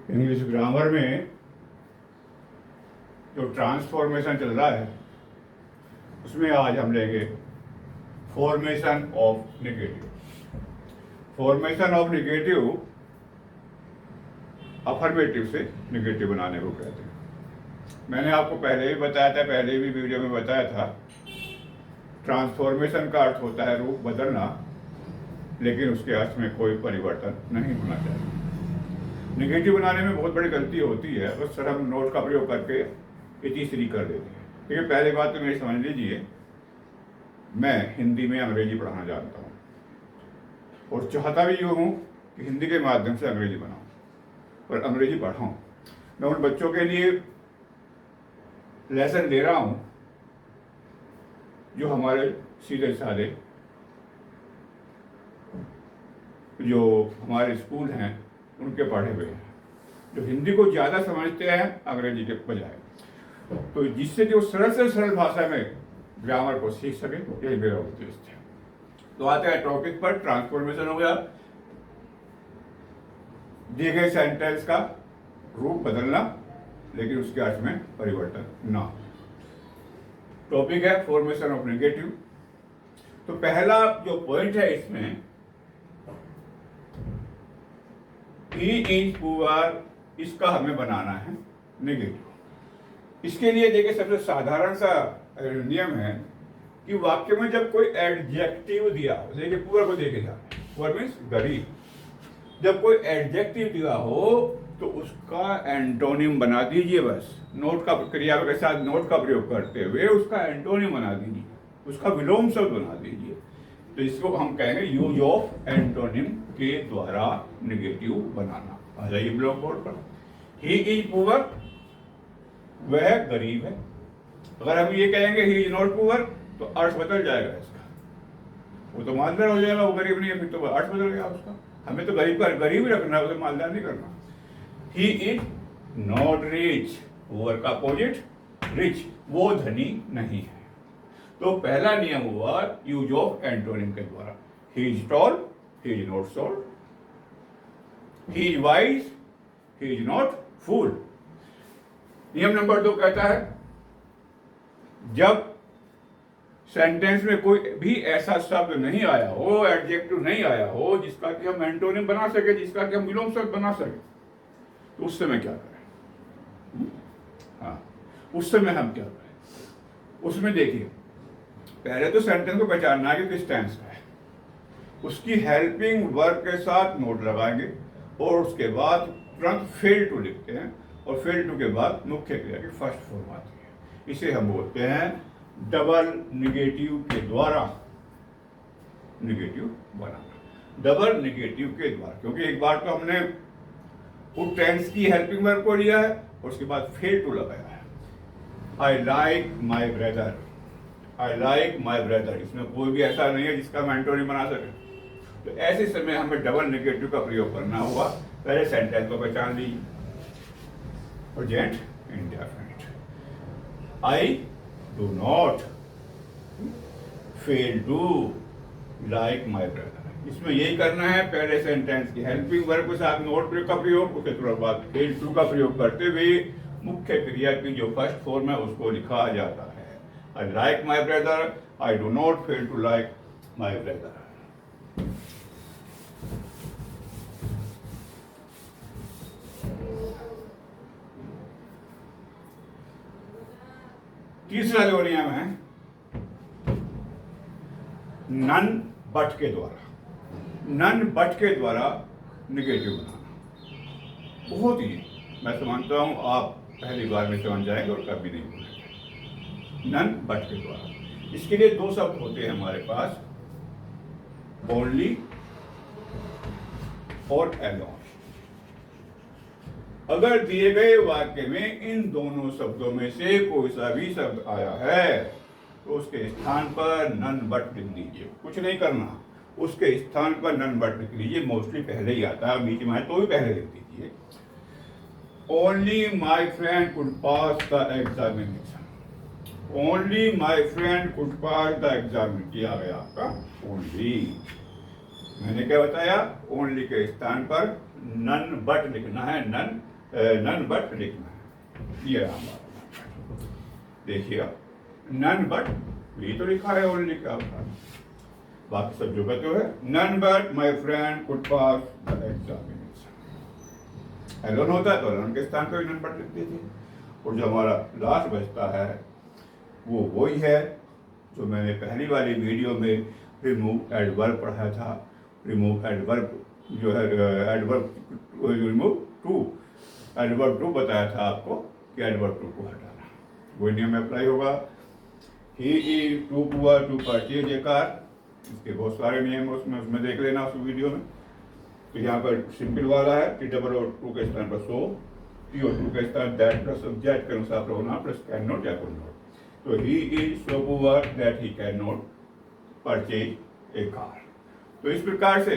English grammar में जो transformation चल रहा है उसमें आज हम लेंगे formation of negative. Formation of negative affirmative से नेगेटिव बनाने को कहते हैं। मैंने आपको पहले भी बताया था, पहले भी वीडियो में बताया था, ट्रांसफॉर्मेशन का अर्थ होता है रूप बदलना, लेकिन उसके अर्थ में कोई परिवर्तन नहीं होना चाहिए। नेगेटिव बनाने में बहुत बड़ी गलती होती है, उस तरह हम नोट का प्रयोग करके इतिश्री कर देते हैं। क्योंकि पहली बात तो मेरी समझ लीजिए, मैं हिंदी में अंग्रेजी पढ़ाना जानता हूँ और चाहता भी यूँ हूँ कि हिंदी के माध्यम से अंग्रेजी बनाऊँ और अंग्रेजी पढ़ाऊँ। मैं उन बच्चों के लिए लेसन दे रहा हूँ जो हमारे सीधे साधे जो हमारे स्कूल हैं उनके पढ़े हुए हैं, जो हिंदी को ज़्यादा समझते हैं अंग्रेजी के बजाय, तो जिससे कि वो सरल से सरल भाषा में ग्रामर को सीख सके, यही मेरा उद्देश्य है। तो आते हैं टॉपिक पर। ट्रांसफॉर्मेशन हो गया, दिए गए सेंटेंस का रूप बदलना लेकिन उसके अर्थ में परिवर्तन ना। टॉपिक है फॉर्मेशन ऑफ नेगेटिव। तो पहला जो पॉइंट है इसमें, ही इज पुअर, इसका हमें बनाना है नेगेटिव। इसके लिए देखिए सबसे साधारण सा नियम है कि वाक्य में जब कोई एडजेक्टिव दिया हो, देखिए पुअर को देखेगा, पुअर मीन्स गरीब, जब कोई एडजेक्टिव दिया हो तो उसका एंटोनिम बना दीजिए। बस नोट का क्रिया के साथ नोट का प्रयोग करते हुए उसका एंटोनिम बना दीजिए, उसका विलोम शब्द बना दीजिए। तो इसको हम कहेंगे यूज ऑफ एंटोनिम के द्वारा नेगेटिव बनाना। आ जाइए ब्लॉक बोर्ड पर। ही इज पुअर, वह गरीब है। अगर हम ये कहेंगे ही इज नॉट पुअर तो अर्थ बदल जाएगा इसका, वो तो मालदार हो जाएगा, वो गरीब नहीं है, फिर तो अर्थ बदल गया उसका। हमें तो गरीब ही रखना है, उसे मालदार नहीं करना। ही इज नॉट रिच, पुअर का अपोजिट रिच, वो धनी नहीं है। तो पहला नियम हुआ यूज ऑफ एंटोनिम के द्वारा। He is tall, he is not short, he is wise, he is not fool. नियम नंबर 2 कहता है, जब सेंटेंस में कोई भी ऐसा शब्द नहीं आया हो, एडजेक्टिव नहीं आया हो जिसका कि हम एंटोनिम बना सके, जिसका कि हम विलोम शब्द बना सके, तो उस समय क्या करें? हाँ, उस समय हम क्या करें? उसमें देखिए, पहले तो सेंटेंस को पहचानना है कि किस टेंस का है, उसकी हेल्पिंग वर्ब के साथ नोट लगाएंगे और उसके बाद तुरंत फेल टू लिखते हैं और फेल टू के बाद मुख्य क्रिया की फर्स्ट फॉर्म आती है। इसे हम बोलते हैं डबल नेगेटिव के द्वारा नेगेटिव बनाना। डबल नेगेटिव के द्वारा, क्योंकि एक बार तो हमने उस टेंस की हेल्पिंग वर्ब को लिया है और उसके बाद फेल टू लगाया है। I like my brother, I like my brother, इसमें कोई भी ऐसा नहीं है जिसका हम एंटोनिम बना सके। तो ऐसे समय हमें डबल नेगेटिव का प्रयोग करना हुआ। पहले सेंटेंस को पहचान लीजिए, present indefinite. I do not fail to like my brother, इसमें यही करना है। पहले सेंटेंस की हेल्पिंग वर्ब के साथ नॉट का प्रयोग, उसके तुरंत बाद फेल टू का प्रयोग करते हुए मुख्य क्रिया की जो फर्स्ट फॉर्म है उसको लिखा जाता है। I like my brother, I do not fail to like my brother. तीसरा जो नियम है, नन बट के द्वारा, नन बट के द्वारा नेगेटिव बनाना। बहुत ही, मैं समझता हूं आप पहली बार में समझ जाएंगे और कभी नहीं भूलेंगे। नन बट के द्वारा, इसके लिए 2 शब्द होते हैं हमारे पास, ओनली और एलोन। अगर दिए गए वाक्य में इन दोनों शब्दों में से कोई सा भी शब्द आया है तो उसके स्थान पर नन बट लिख दीजिए। कुछ नहीं करना, उसके स्थान पर नन बट लिख लीजिए। मोस्टली पहले ही आता है, बीच में है तो भी पहले लिख दीजिए। Only my friend could pass the examination, only my friend could pass the exam, किया गया आपका ओनली। मैंने क्या बताया, ओनली के स्थान पर नन बट लिखना है, नन नन बट लिखना है। ये हमारा देखिएगा, नन बट ये तो लिखा है ओनली क्या होता है, बाकी सब जो कहते है none but my friend could pass the examination. Alone होता है तो एलोन के स्थान पर नन बट लिख दीजिए। और जो हमारा लास्ट बचता है वो वही है जो मैंने पहली वाली वीडियो में रिमूव एडवर्ब पढ़ाया था। रिमूव एडवर्ब जो है adverb remove too, adverb too बताया था आपको कि एडवर्ब टू को हटाना, वही नियम अप्लाई होगा। He is too poor to purchase a car, इसके बहुत सारे नियम है उसमें देख लेना उस वीडियो में। तो यहाँ पर सिंपल वाला है कि डबल और टू के स्थान पर सो, टी और टू के स्थान दैट प्लस सब्जेक्ट के अनुसार प्रोनाउन प्लस कैन नॉट या कुड नॉट। तो he is so poor that he can not purchase a car. तो इस प्रकार से